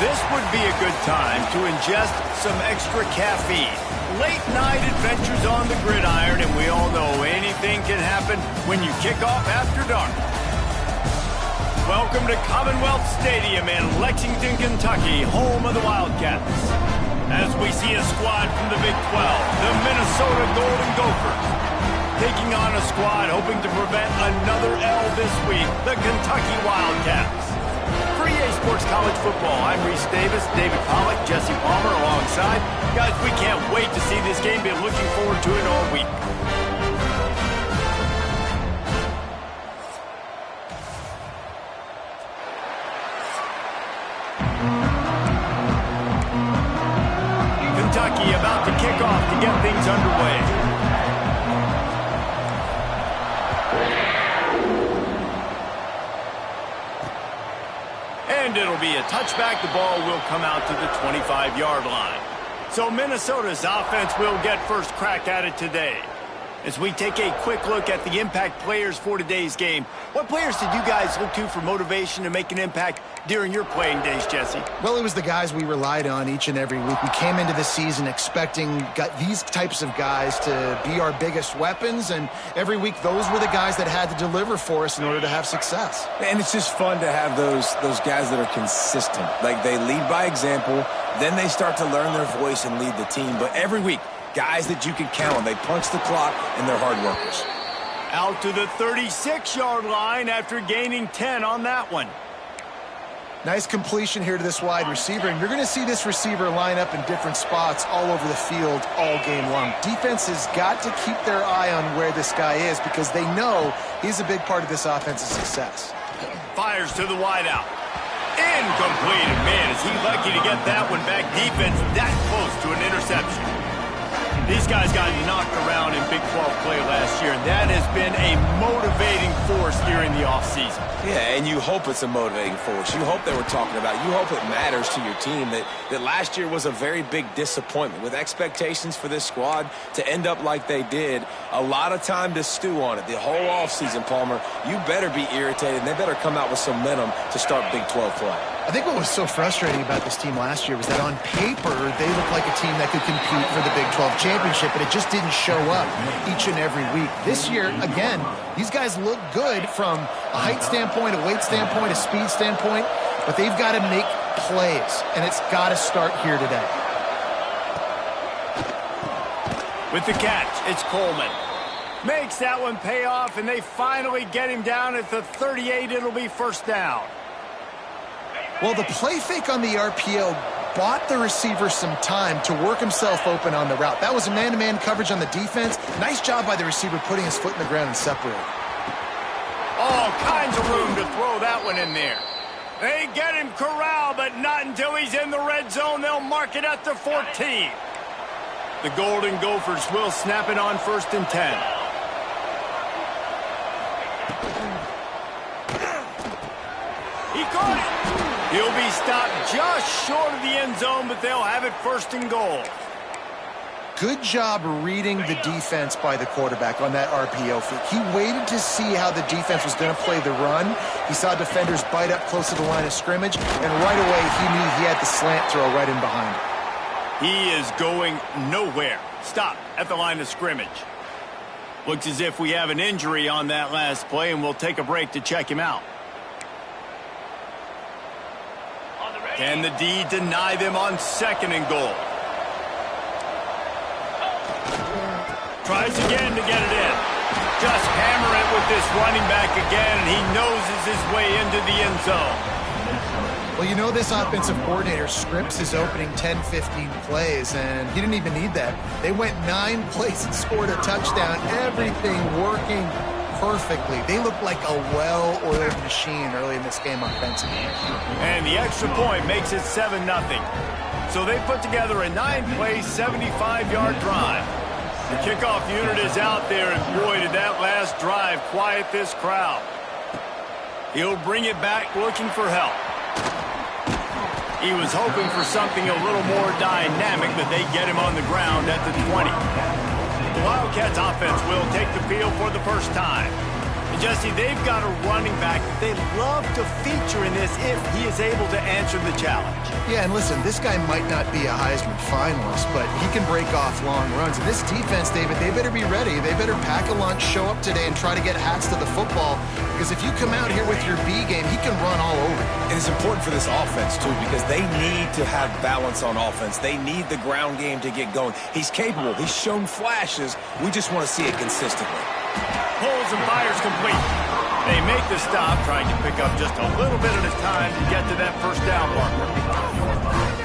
This would be a good time to ingest some extra caffeine. Late night adventures on the gridiron, and we all know anything can happen when you kick off after dark. Welcome to Commonwealth Stadium in Lexington, Kentucky, home of the Wildcats. As we see a squad from the Big 12, the Minnesota Golden Gophers, taking on a squad hoping to prevent another L this week, the Kentucky Wildcats. For EA Sports College Football, I'm Reese Davis, David Pollack, Jesse Palmer alongside. Guys, we can't wait to see this game. Been looking forward to it all week. Kentucky about to kick off to get things underway. And it'll be a touchback. The ball will come out to the 25-yard line. So Minnesota's offense will get first crack at it today. As we take a quick look at the impact players for today's game, what players did you guys look to for motivation to make an impact during your playing days, Jesse? Well, it was the guys we relied on each and every week. We came into the season expecting these types of guys to be our biggest weapons, and every week those were the guys that had to deliver for us in order to have success. And it's just fun to have those guys that are consistent. Like, they lead by example, then they start to learn their voice and lead the team. But every week, guys that you can count on. They punch the clock, and they're hard workers. Out to the 36-yard line after gaining 10 on that one. Nice completion here to this wide receiver, and you're going to see this receiver line up in different spots all over the field all game long. Defense has got to keep their eye on where this guy is because they know he's a big part of this offense's success. Fires to the wideout. Incomplete. Man, is he lucky to get that one back. Defense that close to an interception. These guys got knocked around in Big 12 play last year, and that has been a motivating force during the offseason. Yeah, and you hope it's a motivating force. You hope they were talking about it. You hope it matters to your team that last year was a very big disappointment. With expectations for this squad to end up like they did, a lot of time to stew on it. The whole offseason, Palmer, you better be irritated, and they better come out with some momentum to start Big 12 play. I think what was so frustrating about this team last year was that on paper, they looked like a team that could compete for the Big 12 championship, but it just didn't show up each and every week. This year, again, these guys look good from a height standpoint, a weight standpoint, a speed standpoint, but they've got to make plays, and it's got to start here today. With the catch, it's Coleman. Makes that one pay off, and they finally get him down at the 38. It'll be first down. Well, the play fake on the RPO bought the receiver some time to work himself open on the route. That was a man-to-man coverage on the defense. Nice job by the receiver putting his foot in the ground and separating. All kinds of room to throw that one in there. They get him corralled, but not until he's in the red zone. They'll mark it at the 14. The Golden Gophers will snap it on 1st and 10. He caught it. He'll be stopped just short of the end zone, but they'll have it 1st and goal. Good job reading the defense by the quarterback on that RPO fake. He waited to see how the defense was going to play the run. He saw defenders bite up close to the line of scrimmage, and right away he knew he had the slant throw right in behind him. He is going nowhere. Stop at the line of scrimmage. Looks as if we have an injury on that last play, and we'll take a break to check him out. Can the D deny them on 2nd and goal? Tries again to get it in. Just hammer it with this running back again, and he noses his way into the end zone. Well, you know this offensive coordinator scripts his opening 10, 15 plays, and he didn't even need that. They went 9 plays and scored a touchdown. Everything working perfectly. They look like a well-oiled machine early in this game offensively. And the extra point makes it 7-0. So they put together a 9-play, 75-yard drive. The kickoff unit is out there, and boy, did that last drive quiet this crowd. He'll bring it back looking for help. He was hoping for something a little more dynamic, but they get him on the ground at the 20. The Wildcats offense will take the field for the first time. Jesse, they've got a running back that they love to feature in this if he is able to answer the challenge. Yeah, and listen, this guy might not be a Heisman finalist, but he can break off long runs. And this defense, David, they better be ready. They better pack a lunch, show up today, and try to get hats to the football. Because if you come out here with your B game, he can run all over you. And it's important for this offense, too, because they need to have balance on offense. They need the ground game to get going. He's capable. He's shown flashes. We just want to see it consistently. Pulls and fires complete. They make the stop, trying to pick up just a little bit at a time to get to that first down marker.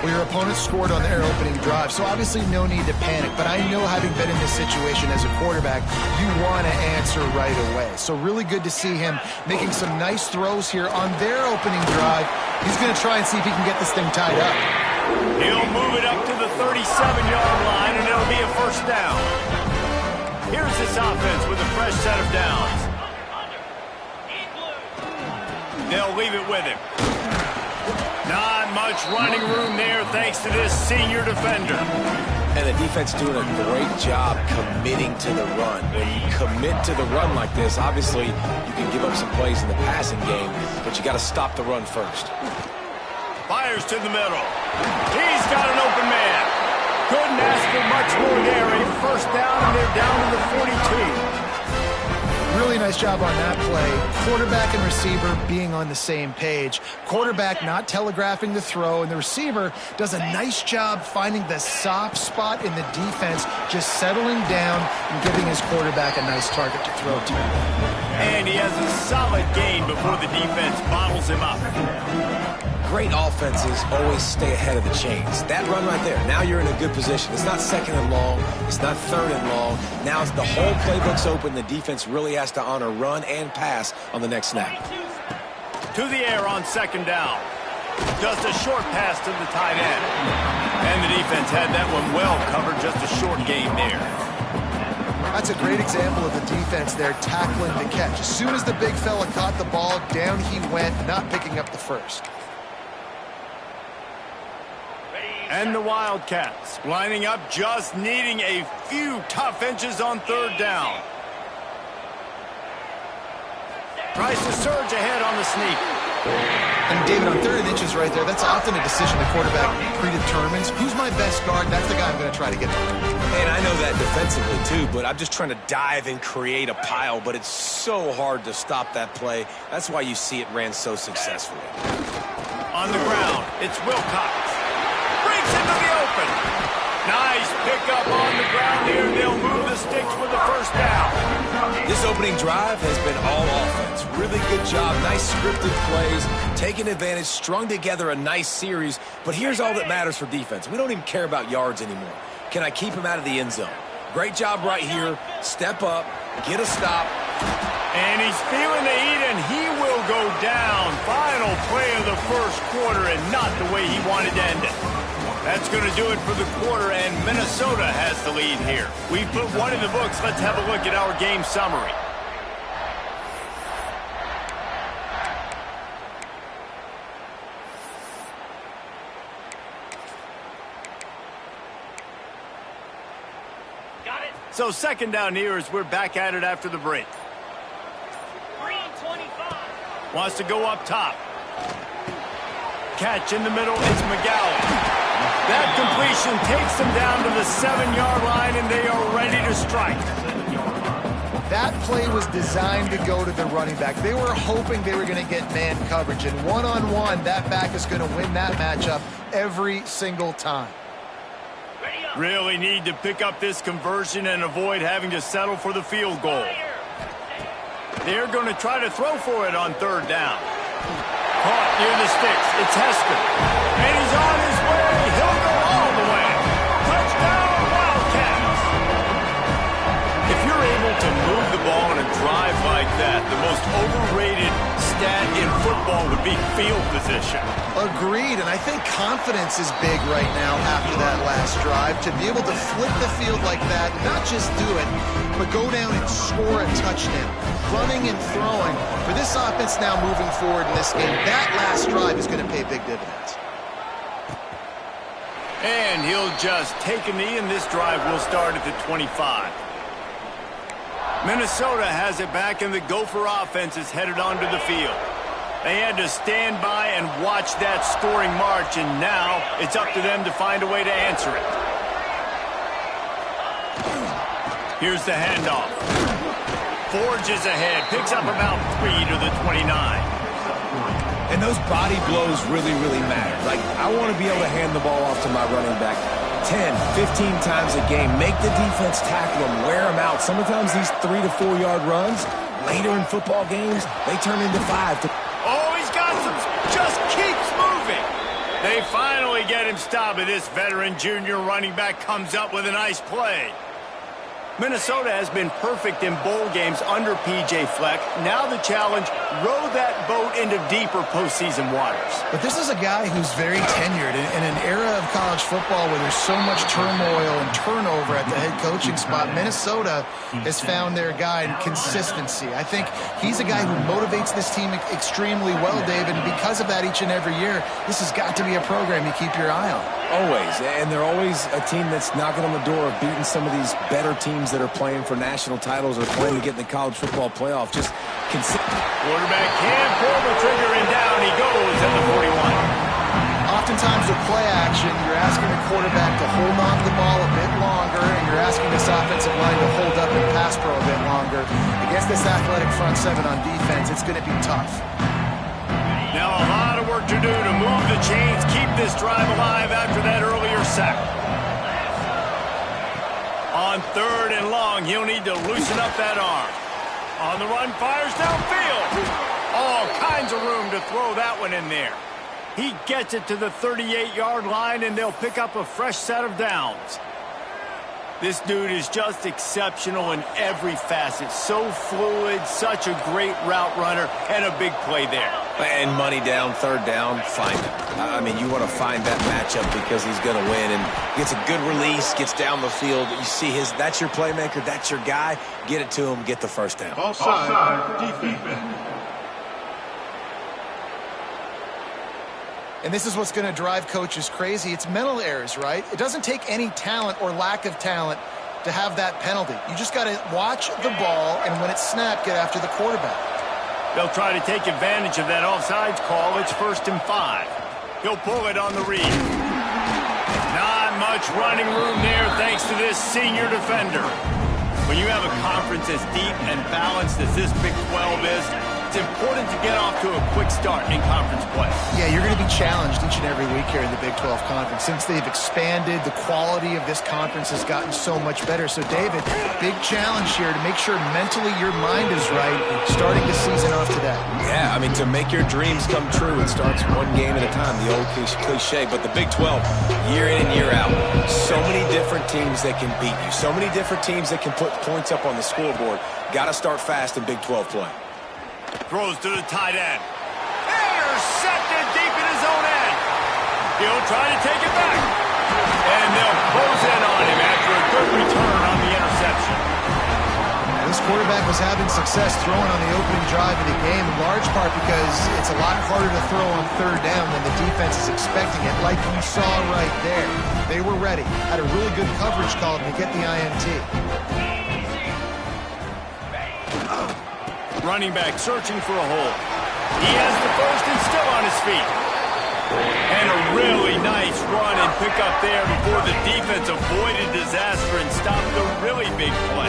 Well, your opponent scored on their opening drive, so obviously no need to panic. But I know, having been in this situation as a quarterback, you want to answer right away. So really good to see him making some nice throws here on their opening drive. He's going to try and see if he can get this thing tied up. He'll move it up to the 37-yard line, and it'll be a first down. Here's this offense with a fresh set of downs. They'll leave it with him. Not much running room there thanks to this senior defender. And the defense doing a great job committing to the run. When you commit to the run like this, obviously you can give up some plays in the passing game, but you got to stop the run first. Fires to the middle. He's got an open man. Couldn't ask for much more there. A first down, and they're down to the 42. Really nice job on that play. Quarterback and receiver being on the same page. Quarterback not telegraphing the throw, and the receiver does a nice job finding the soft spot in the defense, just settling down and giving his quarterback a nice target to throw to. And he has a solid gain before the defense bottles him up. Great offenses always stay ahead of the chains. That run right there, now you're in a good position. It's not second and long. It's not third and long. Now it's the whole playbook's open. The defense really has to honor run and pass on the next snap. To the air on second down. Just a short pass to the tight end. And the defense had that one well covered. Just a short gain there. That's a great example of the defense there tackling the catch. As soon as the big fella caught the ball, down he went, not picking up the first. And the Wildcats lining up, just needing a few tough inches on third down. Tries to surge ahead on the sneak. And David, on third and inches right there, that's often a decision the quarterback predetermines. Who's my best guard? That's the guy I'm going to try to get to. And I know that defensively too, but I'm just trying to dive and create a pile, but it's so hard to stop that play. That's why you see it ran so successfully. On the ground, it's Wilcox. Breaks into the open. Nice pickup on the ground here. They'll move the sticks for the first down. This opening drive has been all offense. Really good job. Nice scripted plays. Taking advantage, strung together a nice series. But here's all that matters for defense. We don't even care about yards anymore. Can I keep him out of the end zone? Great job right here. Step up. Get a stop. And he's feeling the heat, and he will go down. Final play of the first quarter, and not the way he wanted to end it. That's going to do it for the quarter, and Minnesota has the lead here. We've put one in the books. Let's have a look at our game summary. Got it. So second down here as we're back at it after the break. 3:25. Wants to go up top. Catch in the middle, it's McGowan. That completion takes them down to the 7-yard line, and they are ready to strike. That play was designed to go to the running back. They were hoping they were going to get man coverage, and one-on-one, that back is going to win that matchup every single time. Really need to pick up this conversion and avoid having to settle for the field goal. They're going to try to throw for it on third down. Caught near the sticks. It's Hester. And he's on his way. He'll go all the way. Touchdown, Wildcats. If you're able to move the ball in a drive like that, the most overrated stat in football would be field position. Agreed, and I think confidence is big right now after that last drive. To be able to flip the field like that, not just do it, but go down and score a touchdown. Running and throwing. For this offense now moving forward in this game, that last drive is going to pay big dividends. And he'll just take a knee, and this drive will start at the 25. Minnesota has it back, and the Gopher offense is headed onto the field. They had to stand by and watch that scoring march, and now it's up to them to find a way to answer it. Here's the handoff. Forges ahead, picks up about 3 to the 29. And those body blows really, really matter. Like, I want to be able to hand the ball off to my running back 10, 15 times a game. Make the defense tackle them, wear them out. Sometimes these 3 to 4 yard runs, later in football games, they turn into 5 to... Oh, he's got some, just keeps moving. They finally get him stopped, and this veteran junior running back comes up with a nice play. Minnesota has been perfect in bowl games under P.J. Fleck. Now the challenge, row that boat into deeper postseason waters. But this is a guy who's very tenured in an era of college football where there's so much turmoil and turnover at the head coaching spot. Minnesota has found their guy in consistency. I think he's a guy who motivates this team extremely well, David, and because of that each and every year, this has got to be a program you keep your eye on. Always, and they're always a team that's knocking on the door of beating some of these better teams that are playing for national titles or playing to get in the college football playoff. Just quarterback can pull the trigger, and down he goes at the 41. Oftentimes with play action, you're asking the quarterback to hold on to the ball a bit longer, and you're asking this offensive line to hold up and pass pro a bit longer. Against this athletic front seven on defense, it's going to be tough. Now a lot of work to do to move the chains, keep this drive alive after that earlier sack. On 3rd and long, he'll need to loosen up that arm. On the run, fires downfield. All kinds of room to throw that one in there. He gets it to the 38-yard line, and they'll pick up a fresh set of downs. This dude is just exceptional in every facet. So fluid, such a great route runner, and a big play there. And money down, 3rd down, find him. I mean, you want to find that matchup because he's going to win. And gets a good release, gets down the field. You see that's your playmaker, that's your guy. Get it to him, get the first down. Offside, defense. And this is what's going to drive coaches crazy. It's mental errors, right? It doesn't take any talent or lack of talent to have that penalty. You just got to watch the ball, and when it's snapped, get after the quarterback. They'll try to take advantage of that offsides call. It's 1st and 5. He'll pull it on the read. Not much running room there thanks to this senior defender. When you have a conference as deep and balanced as this Big 12 is, it's important to get off to a quick start in conference play. Yeah, you're going to be challenged each and every week here in the Big 12 Conference. Since they've expanded, the quality of this conference has gotten so much better. So, David, big challenge here to make sure mentally your mind is right starting the season off today. Yeah, I mean, to make your dreams come true, it starts one game at a time, the old cliche. But the Big 12, year in and year out, so many different teams that can beat you, so many different teams that can put points up on the scoreboard. Got to start fast in Big 12 play. Throws to the tight end. Intercepted deep in his own end. He'll try to take it back. And they'll close in on him after a good return on the interception. This quarterback was having success throwing on the opening drive of the game, in large part because it's a lot harder to throw on 3rd down when the defense is expecting it, like you saw right there. They were ready. Had a really good coverage call to get the INT. Running back searching for a hole. He has the first and still on his feet. And a really nice run and pick up there before the defense avoided disaster and stopped the really big play.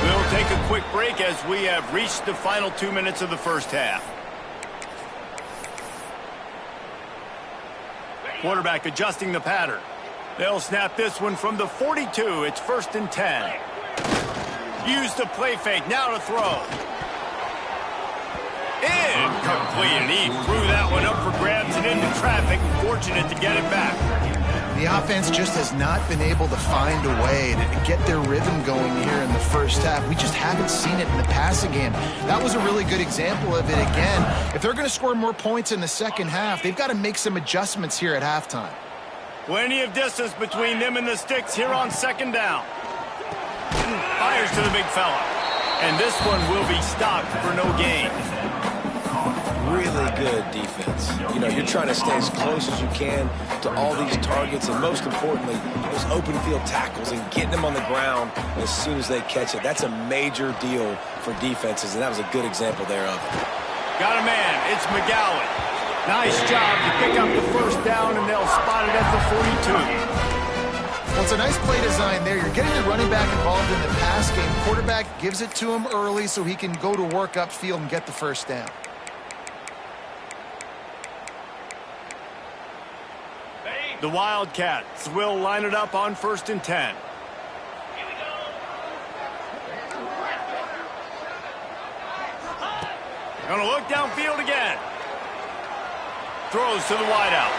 We'll take a quick break as we have reached the final 2 minutes of the first half. Quarterback adjusting the pattern. They'll snap this one from the 42. It's 1st and 10. Use the play fake, now to throw. Incomplete, and he threw that one up for grabs and into traffic. Fortunate to get it back. The offense just has not been able to find a way to get their rhythm going here in the first half. We just haven't seen it in the passing game. That was a really good example of it again. If they're going to score more points in the second half, they've got to make some adjustments here at halftime. Plenty of distance between them and the sticks here on 2nd down. Fires to the big fella. And this one will be stopped for no gain. really good defense. You know, you're trying to stay as close as you can to all these targets, and most importantly, those open field tackles and getting them on the ground as soon as they catch it. That's a major deal for defenses, and that was a good example thereof. Got a man. It's McGowan. Nice job to pick up the first down, and they'll spot it at the 42. Well, it's a nice play design there. You're getting the running back involved in the pass game. Quarterback gives it to him early so he can go to work upfield and get the first down. The Wildcats will line it up on 1st and 10. Gonna look downfield again. Throws to the wideout.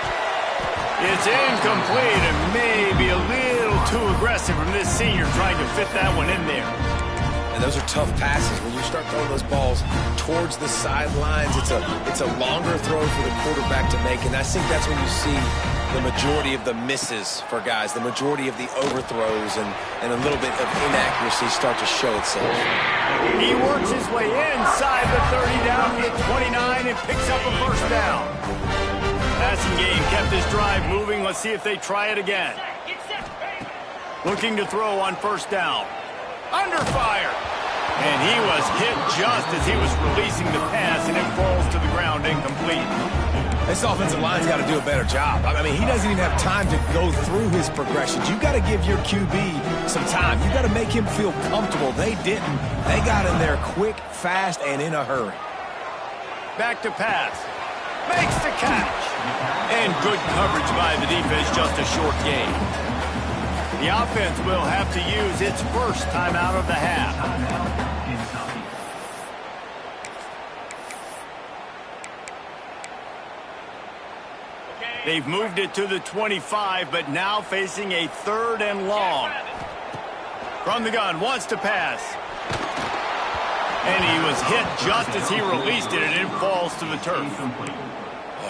It's incomplete and maybe a little too aggressive from this senior trying to fit that one in there. And those are tough passes. When you start throwing those balls towards the sidelines, it's a longer throw for the quarterback to make, and I think that's when you see the majority of the misses for guys, the majority of the overthrows, and a little bit of inaccuracy start to show itself. He works his way inside the 30 down to the 29 and picks up a first down. Passing game kept this drive moving. Let's see if they try it again. Looking to throw on 1st down. Under fire. And he was hit just as he was releasing the pass, and it falls to the ground incomplete. This offensive line's got to do a better job. I mean, he doesn't even have time to go through his progressions. You've got to give your QB some time. You've got to make him feel comfortable. They didn't. They got in there quick, fast, and in a hurry. Back to pass. Makes the catch. And good coverage by the defense, just a short gain. The offense will have to use its first timeout of the half. They've moved it to the 25, but now facing a 3rd and long. From the gun, wants to pass. And he was hit just as he released it, and it falls to the turf.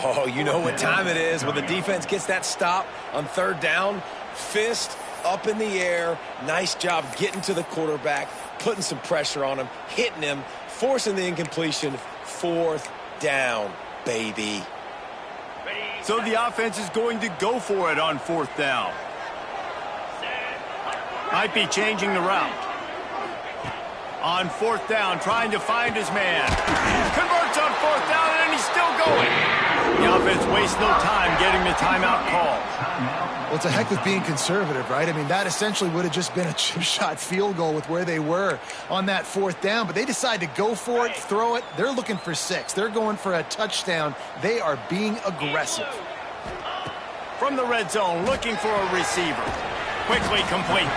Oh, you know what time it is when the defense gets that stop on 3rd down. Fist up in the air. Nice job getting to the quarterback, putting some pressure on him, hitting him, forcing the incompletion. 4th down, baby. So the offense is going to go for it on 4th down. Might be changing the route. On 4th down, trying to find his man. Converts on 4th down, and he's still going. The offense wastes no time getting the timeout call. Well, it's a heck of being conservative, right? I mean, that essentially would have just been a chip shot field goal with where they were on that 4th down, but they decide to go for it, throw it. They're looking for 6. They're going for a touchdown. They are being aggressive. From the red zone, looking for a receiver. Quickly complete.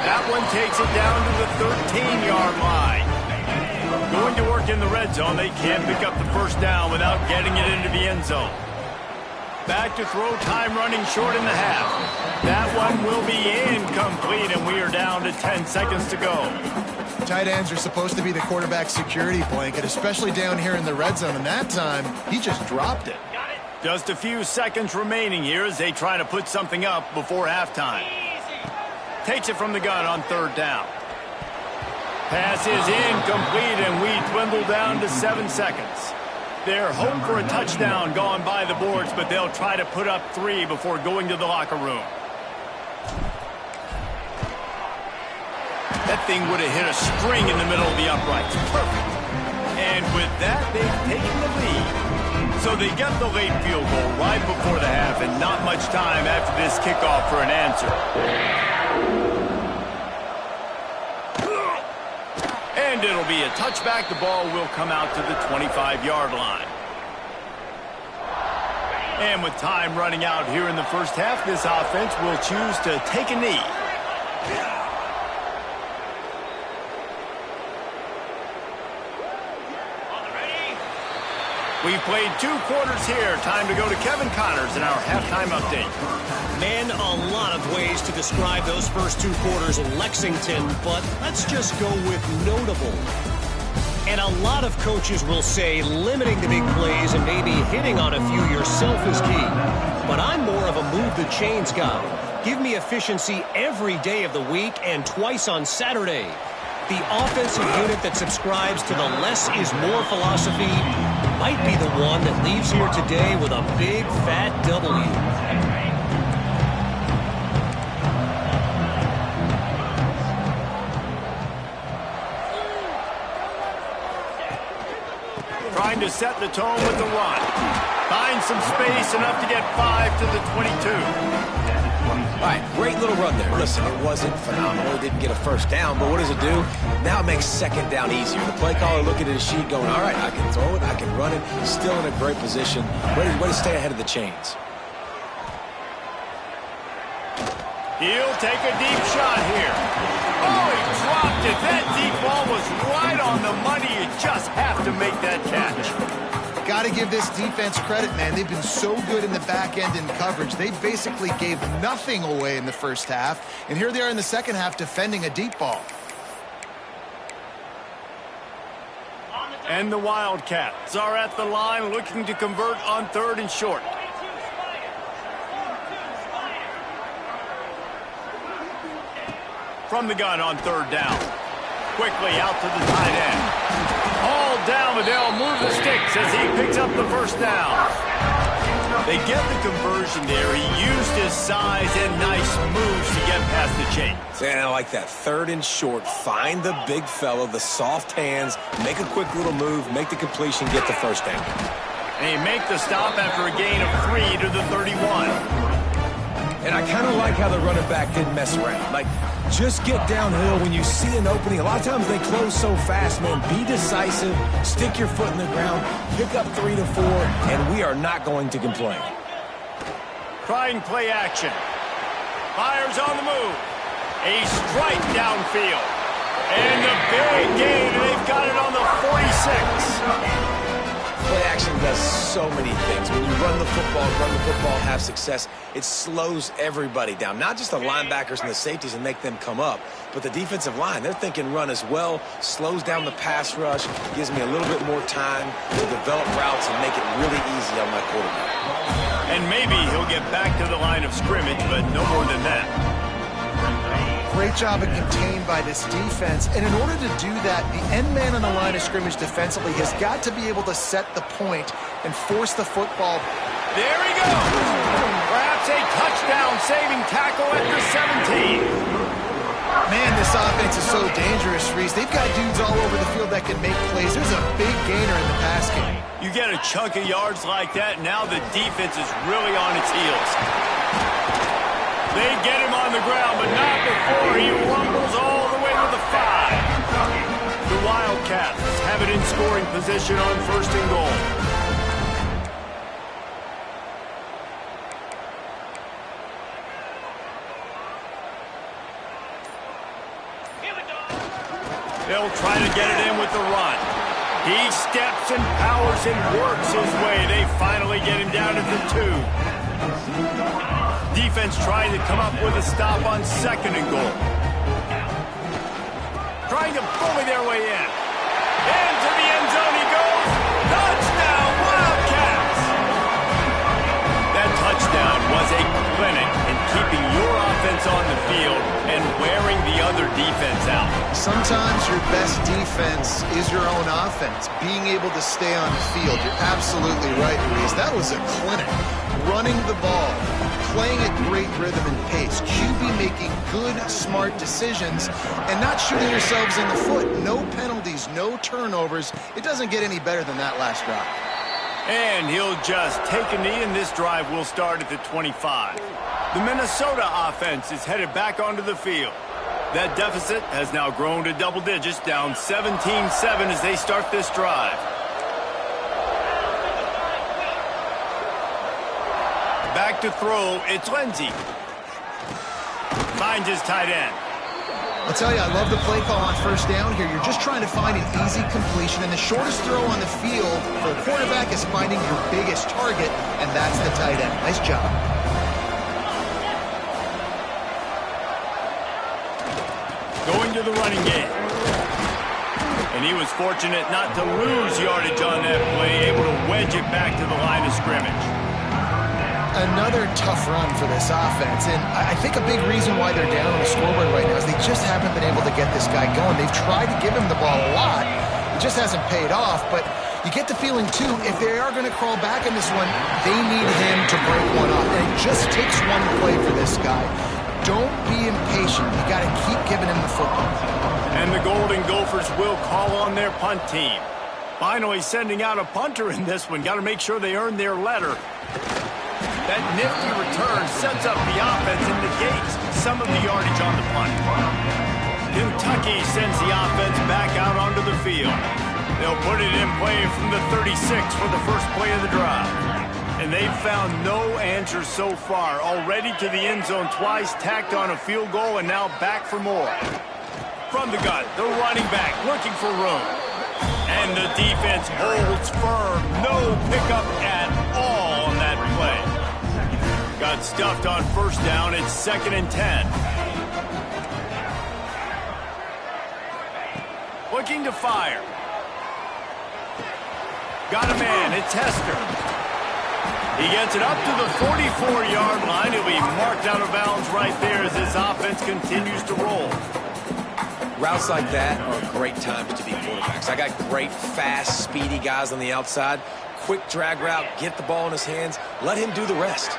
That one takes it down to the 13-yard line. Going to work in the red zone, they can't pick up the first down without getting it into the end zone. Back to throw, time running short in the half. That one will be incomplete, and we are down to 10 seconds to go. Tight ends are supposed to be the quarterback's security blanket, especially down here in the red zone, and that time, he just dropped it. Just a few seconds remaining here as they try to put something up before halftime. Takes it from the gun on 3rd down. Pass is incomplete, and we dwindle down to 7 seconds. Their hope for a touchdown gone by the boards, but they'll try to put up 3 before going to the locker room. That thing would have hit a string in the middle of the uprights. Perfect. And with that, they've taken the lead. So they get the late field goal right before the half, and not much time after this kickoff for an answer. And it'll be a touchback. The ball will come out to the 25-yard line. And with time running out here in the first half, this offense will choose to take a knee. We've played 2 quarters here. Time to go to Kevin Connors in our halftime update. Man, a lot of ways to describe those first 2 quarters in Lexington, but let's just go with notable. And a lot of coaches will say limiting the big plays and maybe hitting on a few yourself is key. But I'm more of a move the chains guy. Give me efficiency every day of the week and twice on Saturday. The offensive unit that subscribes to the less is more philosophy might be the one that leaves here today with a big, fat W. Trying to set the tone with the run. Find some space, enough to get 5 to the 22. All right, great little run there. Listen, it wasn't phenomenal. It didn't get a first down, but what does it do? Now it makes second down easier. The play caller looking at his sheet going, all right, I can throw it, I can run it. Still in a great position. Way to stay ahead of the chains. He'll take a deep shot here. Oh, he dropped it. That deep ball was right on the money. You just have to make that catch. Got to give this defense credit, man. They've been so good in the back end in coverage. They basically gave nothing away in the first half. And here they are in the second half defending a deep ball. And the Wildcats are at the line looking to convert on 3rd and short. From the gun on 3rd down. Quickly out to the tight end. All down, but they'll move the sticks as he picks up the first down. They get the conversion there. He used his size and nice moves to get past the chains. And I like that. 3rd and short. Find the big fellow, the soft hands, make a quick little move, make the completion, get the first down. And he make the stop after a gain of 3 to the 31. And I kind of like how the running back didn't mess around. Like, just get downhill when you see an opening. A lot of times they close so fast, man. Be decisive, stick your foot in the ground, pick up 3 to 4, and we are not going to complain. Trying play action. Fires on the move. A strike downfield. And the big gain, and they've got it on the 46. Play action does so many things. When you run the football, have success, it slows everybody down. Not just the linebackers and the safeties and make them come up, but the defensive line. They're thinking run as well, slows down the pass rush, gives me a little bit more time to develop routes and make it really easy on my quarterback. And maybe he'll get back to the line of scrimmage, but no more than that. Great job of contained by this defense. And in order to do that, the end man on the line of scrimmage defensively has got to be able to set the point and force the football. There he goes. Perhaps a touchdown-saving tackle at the 17. Man, this offense is so dangerous, Reese. They've got dudes all over the field that can make plays. There's a big gainer in the pass game. You get a chunk of yards like that, now the defense is really on its heels. They get him on the ground, but not before he rumbles all the way to the 5. The Wildcats have it in scoring position on 1st and goal. They'll try to get it in with the run. He steps and powers and works his way. They finally get him down at the 2. Defense trying to come up with a stop on 2nd and goal. Trying to bully their way in. Into the end zone he goes. Touchdown, Wildcats! That touchdown was a clinic in keeping your offense on the field and wearing the other defense out. Sometimes your best defense is your own offense. Being able to stay on the field. You're absolutely right, Luis. That was a clinic. Running the ball, playing at great rhythm and pace, QB making good, smart decisions, and not shooting yourselves in the foot. No penalties, no turnovers. It doesn't get any better than that last drive. And he'll just take a knee, and this drive will start at the 25. The Minnesota offense is headed back onto the field. That deficit has now grown to double digits, down 17-7 as they start this drive. Back to throw, it's Lindsey. Finds his tight end. I'll tell you, I love the play call on 1st down here. You're just trying to find an easy completion, and the shortest throw on the field for a quarterback is finding your biggest target, and that's the tight end. Nice job. Going to the running game. And he was fortunate not to lose yardage on that play, able to wedge it back to the line of scrimmage. Another tough run for this offense, and I think a big reason why they're down on the scoreboard right now is they just haven't been able to get this guy going. They've tried to give him the ball a lot. It just hasn't paid off, but You get the feeling, too, if they are going to crawl back in this one, they need him to break one off. And it just takes one play for this guy. Don't be impatient. You got to keep giving him the football. And the Golden Gophers will call on their punt team. Finally sending out a punter in this one. Got to make sure they earn their letter. That nifty return sets up the offense and negates some of the yardage on the punt. Kentucky sends the offense back out onto the field. They'll put it in play from the 36 for the first play of the drive. And they've found no answers so far. Already to the end zone twice, tacked on a field goal, and now back for more. From the gun, the running back looking for room. And the defense holds firm. No pickup at all on that play. Got stuffed on first down. It's 2nd and 10. Looking to fire. Got a man. It's Hester. He gets it up to the 44-yard line. He'll be marked out of bounds right there as this offense continues to roll. Routes like that are great times to be quarterbacks. I got great, fast, speedy guys on the outside. Quick drag route, get the ball in his hands, let him do the rest.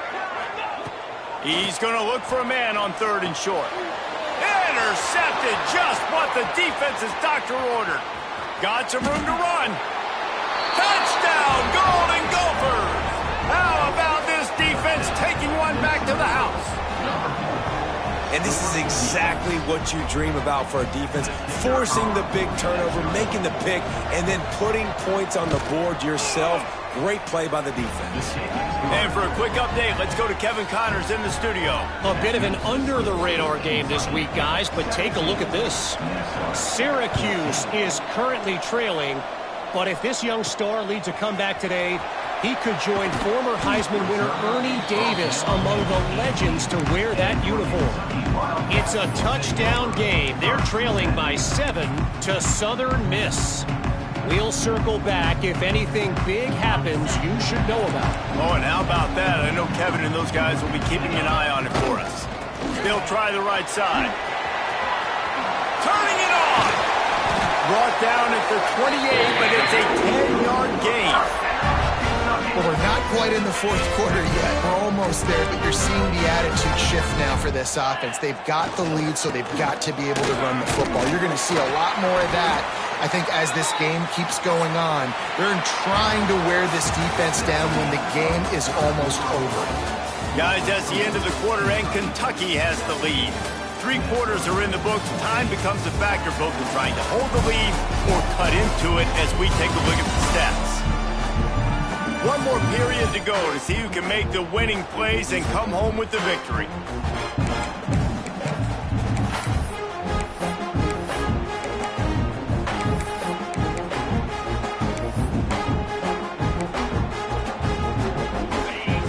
He's going to look for a man on 3rd and short. Intercepted, just what the defense's doctor ordered. Got some room to run. Touchdown, Golden Gophers! How about this defense taking one back to the house? And this is exactly what you dream about for a defense. Forcing the big turnover, making the pick, and then putting points on the board yourself. Great play by the defense. And for a quick update, let's go to Kevin Connors in the studio. A bit of an under-the-radar game this week, guys, but take a look at this. Syracuse is currently trailing, but if this young star leads a comeback today, he could join former Heisman winner Ernie Davis among the legends to wear that uniform. It's a touchdown game. They're trailing by 7 to Southern Miss. We'll circle back. If anything big happens, you should know about it. Oh, and how about that? I know Kevin and those guys will be keeping an eye on it for us. They'll try the right side. Turning it on! Brought down at the 28, but it's a 10-yard gain. Well, we're not quite in the 4th quarter yet. We're almost there, but you're seeing the attitude shift now for this offense. They've got the lead, so they've got to be able to run the football. You're going to see a lot more of that, I think, as this game keeps going on. They're trying to wear this defense down when the game is almost over. Guys, that's the end of the quarter, and Kentucky has the lead. 3 quarters are in the books. Time becomes a factor, both in trying to hold the lead or cut into it as we take a look at the stats. One more period to go to see who can make the winning plays and come home with the victory.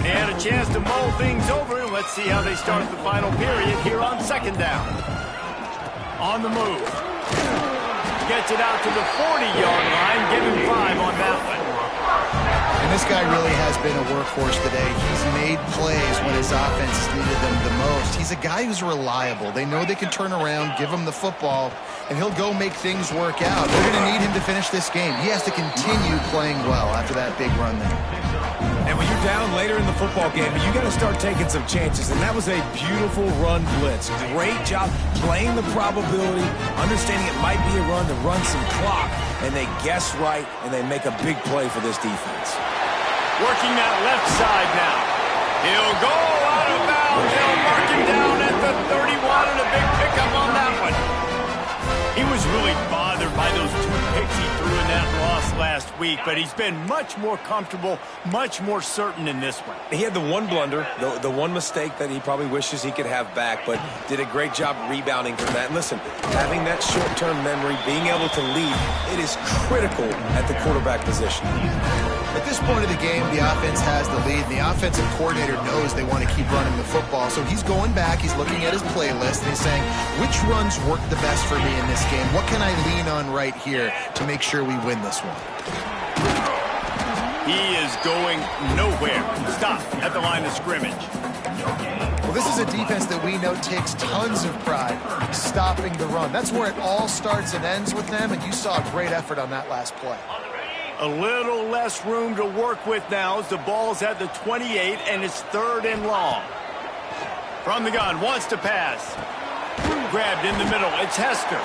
And a chance to mull things over. Let's see how they start the final period here on 2nd down. On the move. Gets it out to the 40-yard line. Give him 5 on that one. And this guy really has been a workhorse today. He's made plays when his offense needed them the most. He's a guy who's reliable. They know they can turn around, give him the football, and he'll go make things work out. They're going to need him to finish this game. He has to continue playing well after that big run there. And when you're down later in the football game, you got to start taking some chances. And that was a beautiful run blitz. Great job playing the probability, understanding it might be a run to run some clock. And they guess right, and they make a big play for this defense. Working that left side now. He'll go out of bounds. They'll mark him down at the 31, and a big pickup on that one. He was really bothered by those 2 picks he threw in that loss last week, but he's been much more comfortable, much more certain in this one. He had the one blunder, the one mistake that he probably wishes he could have back, but did a great job rebounding from that. And listen, having that short-term memory, being able to lead, it is critical at the quarterback position. At this point of the game, the offense has the lead, and the offensive coordinator knows they want to keep running the football. So he's going back, he's looking at his playlist, and he's saying, which runs work the best for me in this game? What can I lean on right here to make sure we win this one? He is going nowhere. Stop at the line of scrimmage. Well, this is a defense that we know takes tons of pride stopping the run. That's where it all starts and ends with them, and you saw a great effort on that last play. A little less room to work with now as the ball's at the 28 and it's 3rd and long. From the gun, wants to pass. Grabbed in the middle, it's Hester.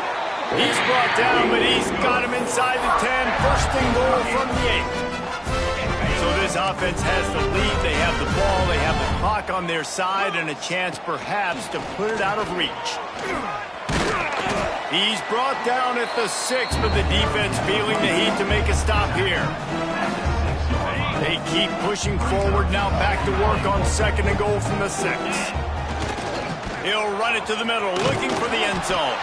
He's brought down, but he's got him inside the 10. 1st and goal from the 8. So this offense has the lead. They have the ball, they have the clock on their side, and a chance perhaps to put it out of reach. He's brought down at the 6, but the defense feeling the heat to make a stop here. They keep pushing forward now, back to work on 2nd and goal from the 6. He'll run it to the middle, looking for the end zone.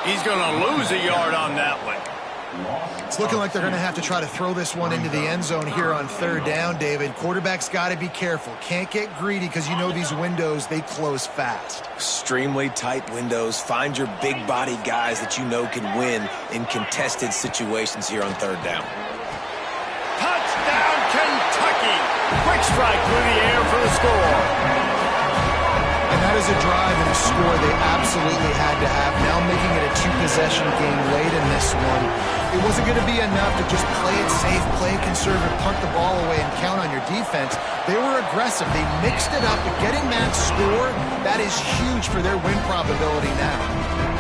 He's going to lose a yard on that one. It's looking like they're going to have to try to throw this one into the end zone here on 3rd down, David. Quarterback's got to be careful. Can't get greedy because you know these windows, they close fast. Extremely tight windows. Find your big body guys that you know can win in contested situations here on 3rd down. Touchdown, Kentucky! Quick strike through the air for the score. And that is a drive and a score they absolutely had to have. Now making it a 2-possession game late in this one. It wasn't going to be enough to just play it safe, play it conservative, punt the ball away, and count on your defense. They were aggressive. They mixed it up. But getting that score, that is huge for their win probability now.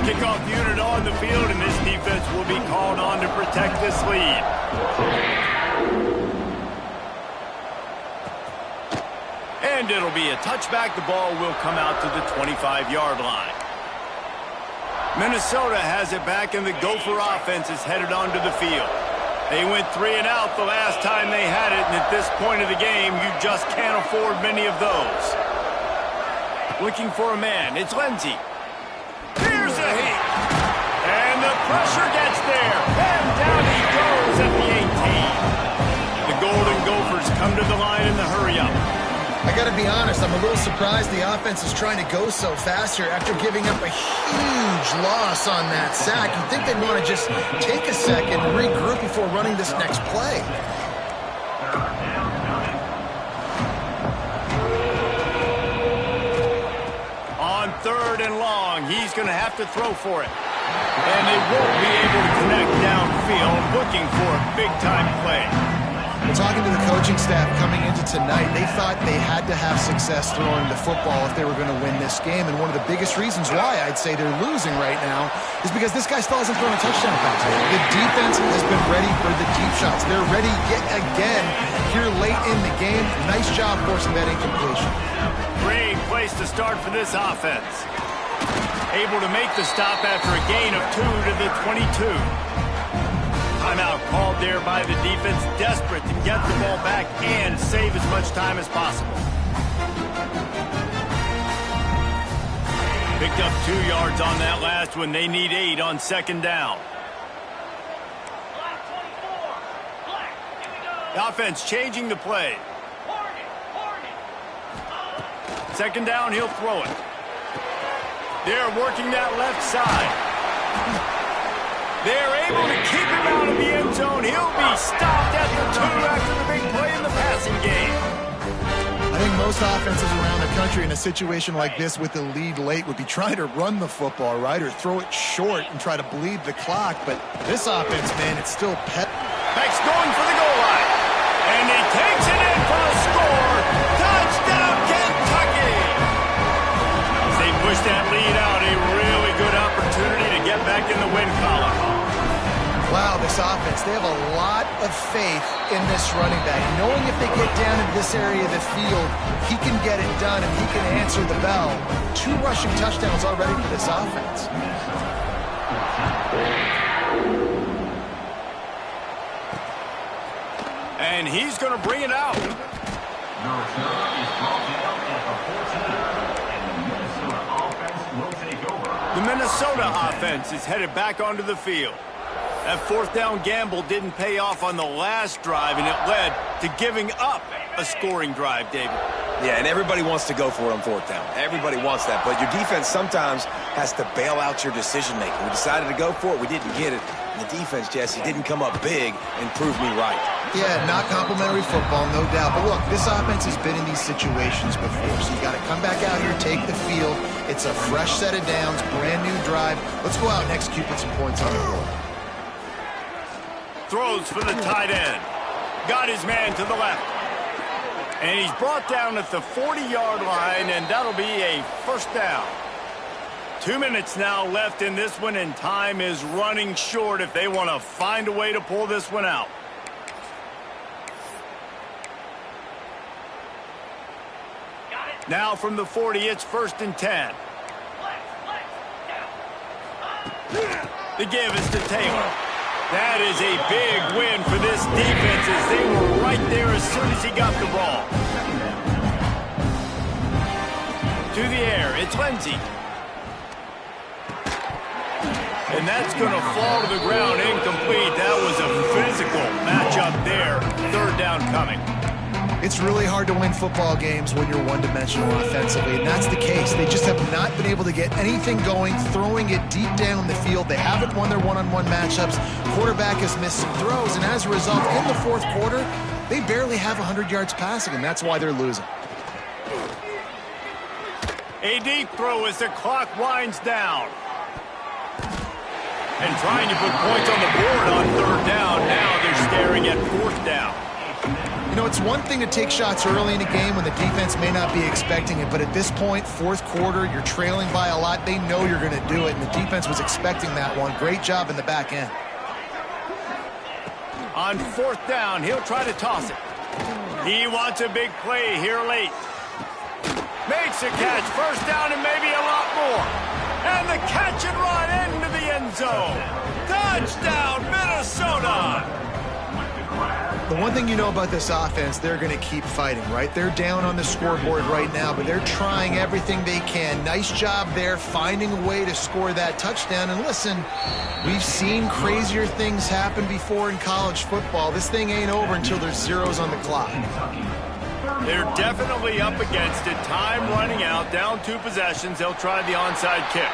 Kickoff unit on the field, and this defense will be called on to protect this lead. And it'll be a touchback. The ball will come out to the 25-yard line. Minnesota has it back, and the Gopher offense is headed onto the field. They went 3 and out the last time they had it, and at this point of the game, you just can't afford many of those. Looking for a man. It's Lindsey. Here's a heat. And the pressure gets there. And down he goes at the 18. The Golden Gophers come to the line in the hurry-up. I got to be honest, I'm a little surprised the offense is trying to go so fast here after giving up a huge loss on that sack. You'd think they'd want to just take a second and regroup before running this next play. On 3rd and long, he's going to have to throw for it. And they won't be able to connect downfield, looking for a big-time play. Talking to the coaching staff coming into tonight, they thought they had to have success throwing the football if they were going to win this game. And one of the biggest reasons why I'd say they're losing right now is because this guy still hasn't thrown a touchdown pass. The defense has been ready for the deep shots. They're ready yet again here late in the game. Nice job forcing that incompletion. Great place to start for this offense. Able to make the stop after a gain of 2 to the 22. Timeout called there by the defense, desperate to get the ball back and save as much time as possible. Picked up 2 yards on that last one. They need 8 on 2nd down. The offense changing the play. 2nd down, he'll throw it. They're working that left side. They're able to keep him out of the end zone. He'll be stopped at the 2 after the big play in the passing game. I think most offenses around the country in a situation like this with the lead late would be trying to run the football, right, or throw it short and try to bleed the clock. But this offense, man, it's still Beck's going for the goal line. And he takes it in for the score. Touchdown, Kentucky! As they push that lead out, a really good opportunity to get back in the win column. Wow, this offense, they have a lot of faith in this running back. Knowing if they get down into this area of the field, he can get it done and he can answer the bell. 2 rushing touchdowns already for this offense. And he's going to bring it out. The Minnesota offense is headed back onto the field. That 4th down gamble didn't pay off on the last drive, and it led to giving up a scoring drive, David. Yeah, and everybody wants to go for it on 4th down. Everybody wants that, but your defense sometimes has to bail out your decision-making. We decided to go for it. We didn't get it. And the defense, Jesse, didn't come up big and prove me right. Yeah, not complimentary football, no doubt. But look, this offense has been in these situations before, so you got to come back out here, take the field. It's a fresh set of downs, brand new drive. Let's go out and execute with some points on the board. throws for the tight end. Got his man to the left. And he's brought down at the 40-yard line, and that'll be a first down. 2 minutes now left in this one, and time is running short if they want to find a way to pull this one out. Now from the 40, it's 1st and 10. The give is to Taylor. That is a big win for this defense as they were right there as soon as he got the ball. To the air, it's Lindsey. And that's going to fall to the ground incomplete. That was a physical matchup there. 3rd down coming. It's really hard to win football games when you're one-dimensional offensively, and that's the case. They just have not been able to get anything going, throwing it deep down the field. They haven't won their one-on-one matchups. Quarterback has missed some throws, and as a result, in the 4th quarter, they barely have 100 yards passing, and that's why they're losing. A deep throw as the clock winds down. And trying to put points on the board on 3rd down. Now they're staring at 4th down. You know, it's one thing to take shots early in a game when the defense may not be expecting it, but at this point, 4th quarter, you're trailing by a lot. They know you're going to do it, and the defense was expecting that one. Great job in the back end. On 4th down, he'll try to toss it. He wants a big play here late. Makes a catch, 1st down and maybe a lot more. And the catch and run into the end zone. Touchdown, Minnesota! The one thing you know about this offense, they're going to keep fighting, right? They're down on the scoreboard right now, but they're trying everything they can. Nice job there, finding a way to score that touchdown. And listen, we've seen crazier things happen before in college football. This thing ain't over until there's zeros on the clock. They're definitely up against it. Time running out, down 2 possessions. They'll try the onside kick.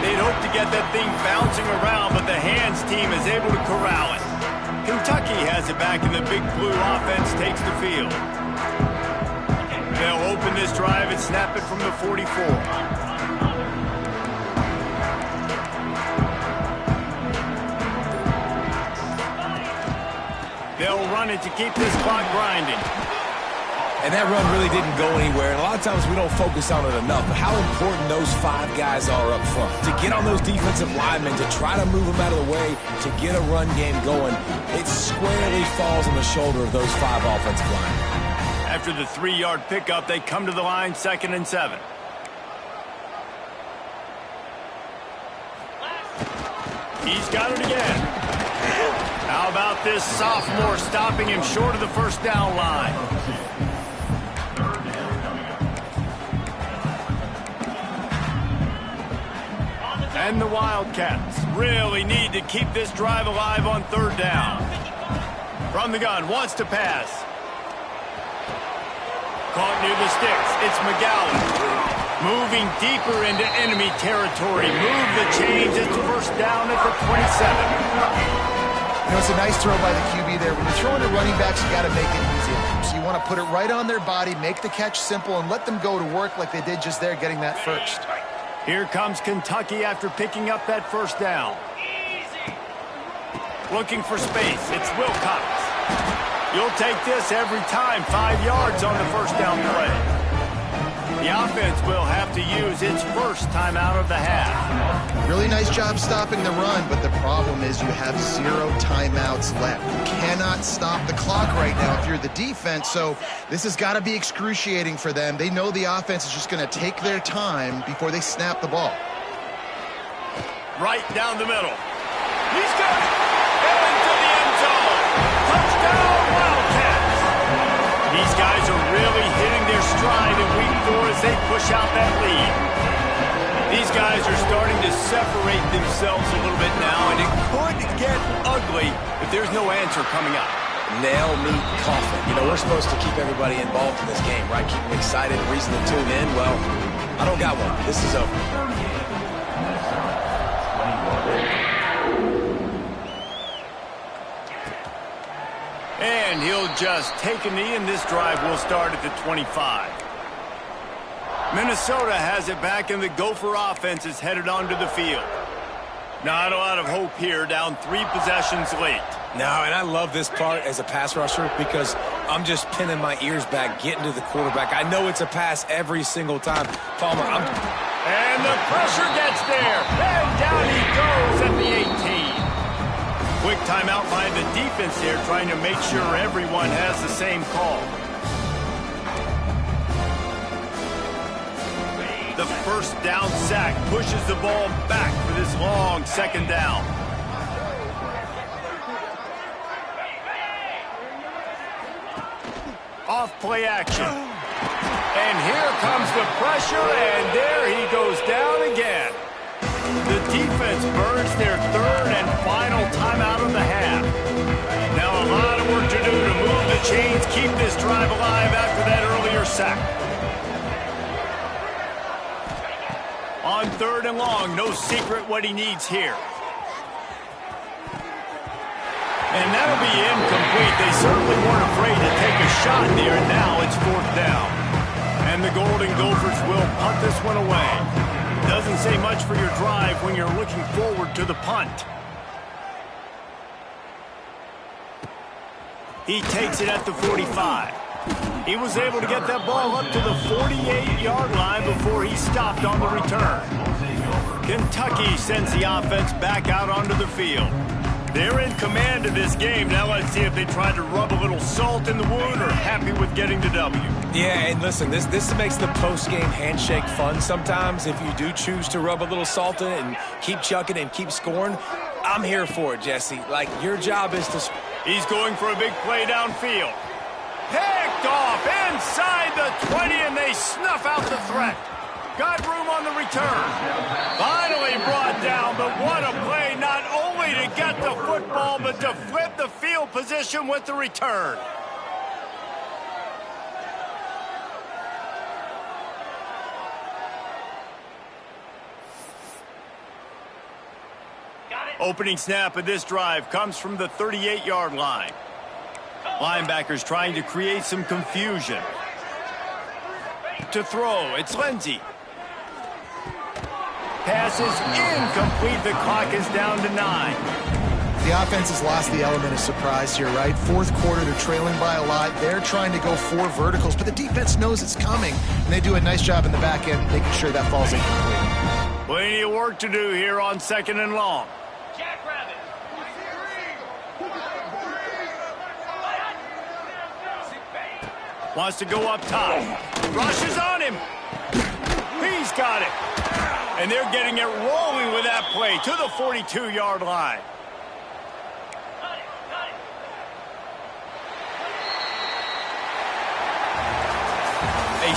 They'd hope to get that thing bouncing around, but the hands team is able to corral it. Kentucky has it back, and the Big Blue offense takes the field. They'll open this drive and snap it from the 44. They'll run it to keep this clock grinding. And that run really didn't go anywhere. And a lot of times we don't focus on it enough. But how important those 5 guys are up front. To get on those defensive linemen, to try to move them out of the way, to get a run game going, it squarely falls on the shoulder of those 5 offensive linemen. After the 3-yard pickup, they come to the line, 2nd and 7. He's got it again. How about this sophomore stopping him short of the 1st down line? And the Wildcats really need to keep this drive alive on 3rd down. From the gun, wants to pass. Caught near the sticks. It's McGowan. Moving deeper into enemy territory. Move the chains. It's 1st down at the 27. You know, it's a nice throw by the QB there. When you're throwing to running backs, you got to make it easy. So you want to put it right on their body, make the catch simple, and let them go to work like they did just there, getting that first. Here comes Kentucky after picking up that 1st down. Looking for space. It's Wilcox. You'll take this every time. 5 yards on the 1st down play. The offense will have to use its first timeout of the half. Really nice job stopping the run, but the problem is you have 0 timeouts left. You cannot stop the clock right now if you're the defense, so this has got to be excruciating for them. They know the offense is just going to take their time before they snap the ball. Right down the middle. He's got it! Into the end zone! Touchdown, Wildcats! These guys are really hitting their stride in week 4 as they push out that lead. These guys are starting to separate themselves a little bit now, and it could get ugly if there's no answer coming up. Nail, meat, coffin. You know, we're supposed to keep everybody involved in this game, right? Keep them excited, reason to tune in. Well, I don't got one. This is over. And he'll just take a knee, and this drive will start at the 25. Minnesota has it back, and the Gopher offense is headed onto the field. Not a lot of hope here, down 3 possessions late. No, and I love this part as a pass rusher because I'm just pinning my ears back, getting to the quarterback. I know it's a pass every single time. Palmer, And the pressure gets there. And down he goes at the 18. Quick timeout by the defense there, trying to make sure everyone has the same call. The first down sack pushes the ball back for this long second down. Off play action. And here comes the pressure, and there he goes down again. The defense burns their third and final timeout of the half. Now a lot of work to do to move the chains, keep this drive alive after that earlier sack. On third and long, no secret what he needs here. And that'll be incomplete. They certainly weren't afraid to take a shot there, and now it's fourth down. And the Golden Gophers will punt this one away. Doesn't say much for your drive when you're looking forward to the punt. He takes it at the 45. He was able to get that ball up to the 48-yard line before he stopped on the return. Kentucky sends the offense back out onto the field. They're in command of this game. Now let's see if they try to rub a little salt in the wound or happy with getting the W. Yeah, and listen, this makes the post-game handshake fun sometimes. If you do choose to rub a little salt in it and keep chucking and keep scoring, I'm here for it, Jesse. Like, your job is to... He's going for a big play downfield. Picked off inside the 20, and they snuff out the threat. Got room on the return. Finally brought down, but what a play, not only to get the football, but to flip the field position with the return. Opening snap of this drive comes from the 38-yard line. Linebackers trying to create some confusion. To throw, it's Lindsey. Pass is incomplete. The clock is down to 9. The offense has lost the element of surprise here, right? Fourth quarter, they're trailing by a lot. They're trying to go 4 verticals, but the defense knows it's coming, and they do a nice job in the back end making sure that falls incomplete. Plenty of work to do here on second and long. Wants to go up top. Rushes on him. He's got it. And they're getting it rolling with that play to the 42-yard line. A